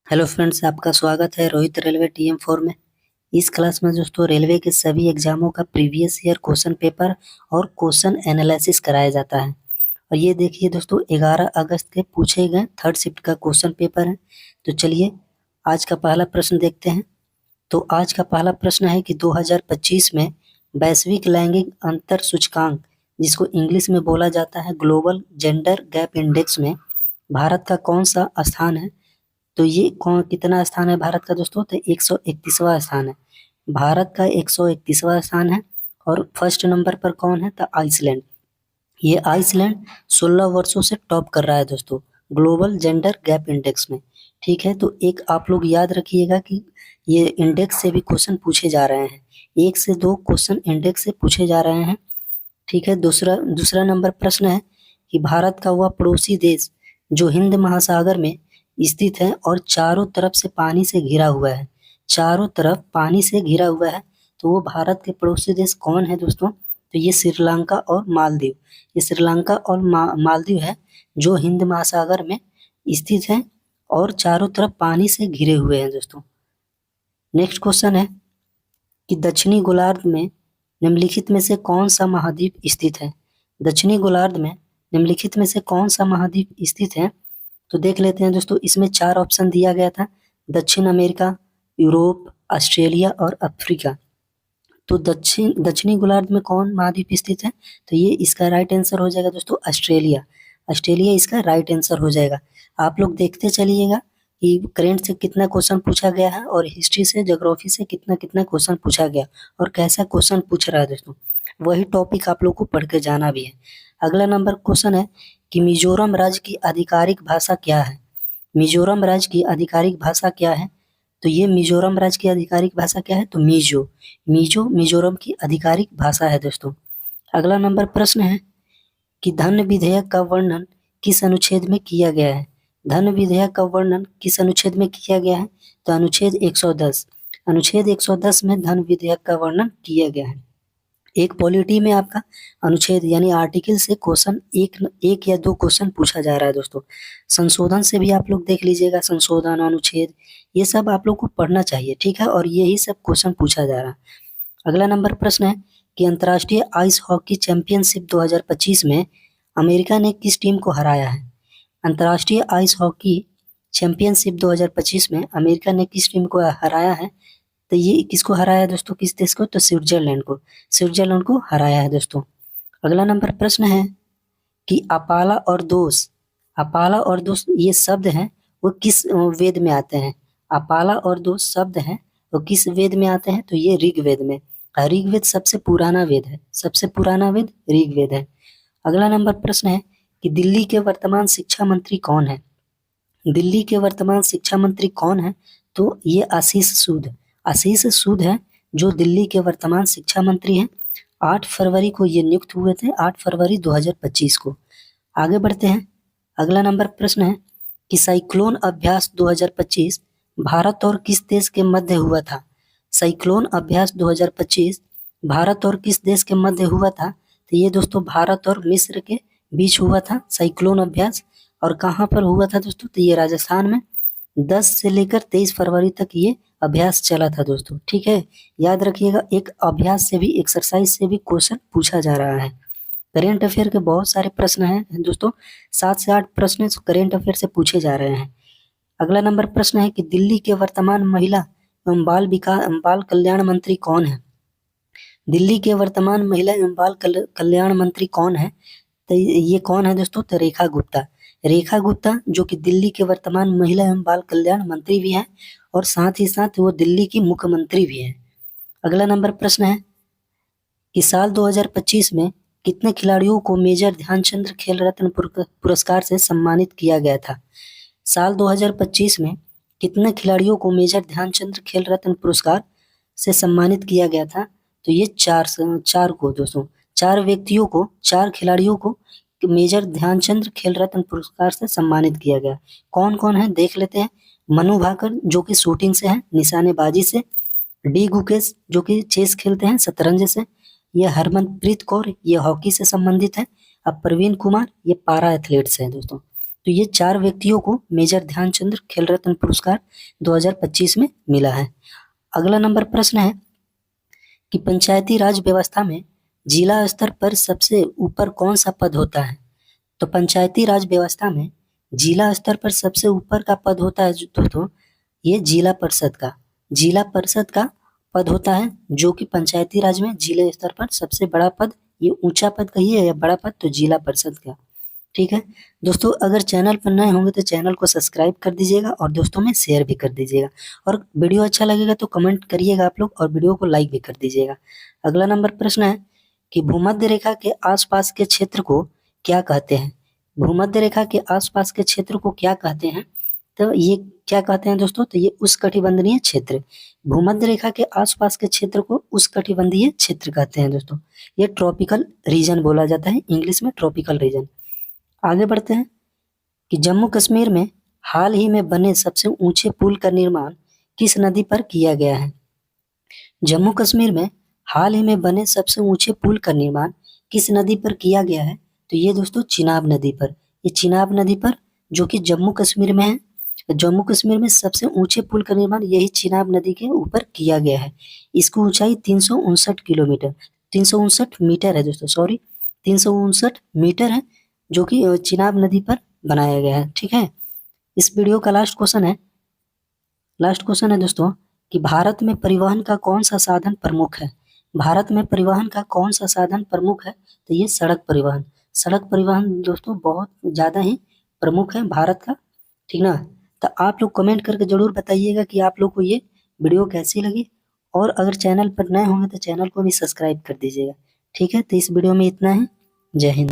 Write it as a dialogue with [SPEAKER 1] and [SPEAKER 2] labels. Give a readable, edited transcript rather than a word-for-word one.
[SPEAKER 1] Hello friends, आपका स्वागत है रोहित रेलवे TM4 में। इस क्लास में दोस्तों रेलवे के सभी एग्जामों का प्रीवियस ईयर क्वेश्चन पेपर और क्वेश्चन एनालिसिस कराया जाता है। और ये देखिए दोस्तों, 11 अगस्त के पूछे गए थर्ड शिफ्ट का क्वेश्चन पेपर है। तो चलिए आज का पहला प्रश्न देखते हैं। तो आज का पहला प्रश्न है कि 2025 में वैश्विक लैंगिक अंतर सूचकांक, जिसको इंग्लिश में बोला जाता है ग्लोबल जेंडर गैप इंडेक्स में, भारत का कौन सा स्थान है। तो ये कौन कितना स्थान है भारत का दोस्तों, तो 131वां स्थान है। भारत का 131वां स्थान है। और फर्स्ट नंबर पर कौन है, तो आइसलैंड। ये आइसलैंड 16 वर्षों से टॉप कर रहा है दोस्तों ग्लोबल जेंडर गैप इंडेक्स में। ठीक है, तो एक आप लोग याद रखिएगा कि ये इंडेक्स से भी क्वेश्चन पूछे जा रहे हैं। एक से दो क्वेश्चन इंडेक्स से पूछे जा रहे हैं। ठीक है, दूसरा दूसरा नंबर प्रश्न है कि भारत का वह पड़ोसी देश जो हिंद महासागर में स्थित है और चारों तरफ से पानी से घिरा हुआ है। चारों तरफ पानी से घिरा हुआ है, तो वो भारत के पड़ोसी देश कौन है दोस्तों, तो ये श्रीलंका और मालदीव। ये श्रीलंका और मालदीव है जो हिंद महासागर में स्थित है और चारों तरफ पानी से घिरे हुए हैं दोस्तों। नेक्स्ट क्वेश्चन है कि दक्षिणी गोलार्ध में निम्नलिखित में से कौन सा महाद्वीप स्थित है। दक्षिणी गोलार्ध में निम्नलिखित में से कौन सा महाद्वीप स्थित है, तो देख लेते हैं दोस्तों। इसमें चार ऑप्शन दिया गया था: दक्षिण अमेरिका, यूरोप, ऑस्ट्रेलिया और अफ्रीका। तो दक्षिणी गोलार्ध में कौन महाद्वीप स्थित है, तो ये इसका राइट आंसर हो जाएगा दोस्तों ऑस्ट्रेलिया। ऑस्ट्रेलिया इसका राइट आंसर हो जाएगा। आप लोग देखते चलिएगा कि करेंट से कितना क्वेश्चन पूछा गया है और हिस्ट्री से, ज्योग्राफी से कितना कितना क्वेश्चन पूछा गया और कैसा क्वेश्चन पूछ रहा है दोस्तों। वही टॉपिक आप लोग को पढ़ के जाना भी है। अगला नंबर क्वेश्चन है कि मिजोरम राज्य की आधिकारिक भाषा क्या है। मिजोरम राज्य की आधिकारिक भाषा क्या है, तो ये मिजोरम राज्य की आधिकारिक भाषा क्या है, तो मीजो मिजोरम की आधिकारिक भाषा है दोस्तों। अगला नंबर प्रश्न है कि धन विधेयक का वर्णन किस अनुच्छेद में किया गया है। धन विधेयक का वर्णन किस अनुच्छेद में किया गया है, तो अनुच्छेद 110। अनुच्छेद 110 में धन विधेयक का वर्णन किया गया है। एक पॉलिटी में आपका अनुच्छेद यानी आर्टिकल से क्वेश्चन एक या दो क्वेश्चन पूछा जा रहा है दोस्तों। संशोधन से भी आप लोग देख लीजिएगा, संशोधन, अनुच्छेद, ये सब आप लोग को पढ़ना चाहिए। ठीक है, और यही सब क्वेश्चन पूछा जा रहा है। अगला नंबर प्रश्न है कि अंतर्राष्ट्रीय आइस हॉकी चैंपियनशिप 2025 में अमेरिका ने किस टीम को हराया है। अंतर्राष्ट्रीय आइस हॉकी चैंपियनशिप 2025 में अमेरिका ने किस टीम को हराया है, तो ये किसको हराया है दोस्तों, किस देश को, तो स्विट्जरलैंड को। स्विट्जरलैंड को हराया है दोस्तों। अगला नंबर प्रश्न है कि अपाला और दोष, अपाला और दोष ये शब्द हैं वो किस वेद में आते हैं। अपाला और दोष शब्द हैं वो किस वेद में आते हैं, तो ये ऋग्वेद में। ऋग्वेद सबसे पुराना वेद है, सबसे पुराना वेद ऋग्वेद है। अगला नंबर प्रश्न है कि दिल्ली के वर्तमान शिक्षा मंत्री कौन है। दिल्ली के वर्तमान शिक्षा मंत्री कौन है, तो ये आशीष सूद। आशीष सूद है जो दिल्ली के वर्तमान शिक्षा मंत्री हैं। 8 फरवरी को ये नियुक्त हुए थे, 8 फरवरी 2025 को। आगे बढ़ते हैं। अगला नंबर प्रश्न है कि साइक्लोन अभ्यास 2025 भारत और किस देश के मध्य हुआ था। साइक्लोन अभ्यास 2025 भारत और किस देश के मध्य हुआ था, तो ये दोस्तों भारत और मिस्र के बीच हुआ था साइक्लोन अभ्यास। और कहाँ पर हुआ था दोस्तों, तो ये राजस्थान में। 10 से लेकर 23 फरवरी तक ये अभ्यास चला था दोस्तों। ठीक है, याद रखिएगा, एक अभ्यास से भी, एक्सरसाइज से भी क्वेश्चन पूछा जा रहा है। करेंट अफेयर के बहुत सारे प्रश्न हैं दोस्तों, 7 से 8 प्रश्न करेंट अफेयर से पूछे जा रहे हैं। अगला नंबर प्रश्न है कि दिल्ली के वर्तमान महिला एवं बाल कल्याण मंत्री कौन है। दिल्ली के वर्तमान महिला एवं बाल कल्याण मंत्री कौन है, तो ये कौन है दोस्तों, तो रेखा गुप्ता। रेखा गुप्ता जो कि दिल्ली के वर्तमान महिला एवं बाल कल्याण मंत्री भी हैं और साथ ही साथ वो दिल्ली की मुख्यमंत्री भी हैं। अगला नंबर प्रश्न है कि साल 2025 में कितने खिलाड़ियों को मेजर ध्यानचंद खेल रत्न पुरस्कार से सम्मानित किया गया था। साल 2025 में कितने खिलाड़ियों को मेजर ध्यानचंद खेल रत्न पुरस्कार से सम्मानित किया गया था, तो ये चार को दोस्तों, 4 व्यक्तियों को, 4 खिलाड़ियों को मेजर ध्यानचंद खेल रत्न पुरस्कार से सम्मानित किया गया। कौन कौन है देख लेते हैं। मनु भाकर जो कि शूटिंग से है, निशानेबाजी से। डी गुकेश जो कि चेस खेलते हैं, शतरंज से। ये हरमनप्रीत कौर ये हॉकी से संबंधित है। अब प्रवीण कुमार ये पारा एथलीट से है दोस्तों। तो ये 4 व्यक्तियों को मेजर ध्यानचंद खेल रत्न पुरस्कार 2025 में मिला है। अगला नंबर प्रश्न है कि पंचायती राज व्यवस्था में जिला स्तर पर सबसे ऊपर कौन सा पद होता है? तो पंचायती राज व्यवस्था में जिला स्तर पर सबसे ऊपर का पद होता है दोस्तों, ये जिला परिषद का पद होता है, जो कि पंचायती राज में जिले स्तर पर सबसे बड़ा पद, ये ऊंचा पद कहिए या बड़ा पद, तो जिला परिषद का। ठीक है दोस्तों, अगर चैनल पर नए होंगे तो चैनल को सब्सक्राइब कर दीजिएगा और दोस्तों में शेयर भी कर दीजिएगा, और वीडियो अच्छा लगेगा तो कमेंट करिएगा आप लोग, और वीडियो को लाइक भी कर दीजिएगा। अगला नंबर प्रश्न है कि भूमध्य रेखा के आसपास के क्षेत्र को क्या कहते हैं? भूमध्य रेखा के आसपास के क्षेत्र को क्या कहते हैं? तो ये क्या कहते हैं दोस्तों? तो ये उष्णकटिबंधीय क्षेत्र। भूमध्य रेखा के आसपास के क्षेत्र को उष्णकटिबंधीय क्षेत्र कहते हैं दोस्तों। ये ट्रॉपिकल रीजन बोला जाता है, इंग्लिश में ट्रॉपिकल रीजन। आगे बढ़ते हैं कि जम्मू कश्मीर में हाल ही में बने सबसे ऊंचे पुल का निर्माण किस नदी पर किया गया है? जम्मू कश्मीर में हाल ही में बने सबसे ऊंचे पुल का निर्माण किस नदी पर किया गया है? तो ये दोस्तों चिनाब नदी पर। ये चिनाब नदी पर, जो कि जम्मू कश्मीर में है। जम्मू कश्मीर में सबसे ऊंचे पुल का निर्माण यही चिनाब नदी के ऊपर किया गया है। इसकी ऊंचाई 359 मीटर है दोस्तों, सॉरी 359 मीटर है, जो कि चिनाब नदी पर बनाया गया है। ठीक है, इस वीडियो का लास्ट क्वेश्चन है दोस्तों कि भारत में परिवहन का कौन सा साधन प्रमुख है? भारत में परिवहन का कौन सा साधन प्रमुख है? तो ये सड़क परिवहन। सड़क परिवहन दोस्तों बहुत ज्यादा ही प्रमुख है भारत का। ठीक ना? तो आप लोग कमेंट करके जरूर बताइएगा कि आप लोग को ये वीडियो कैसी लगी, और अगर चैनल पर नए होंगे तो चैनल को भी सब्सक्राइब कर दीजिएगा। ठीक है, तो इस वीडियो में इतना है। जय हिंद।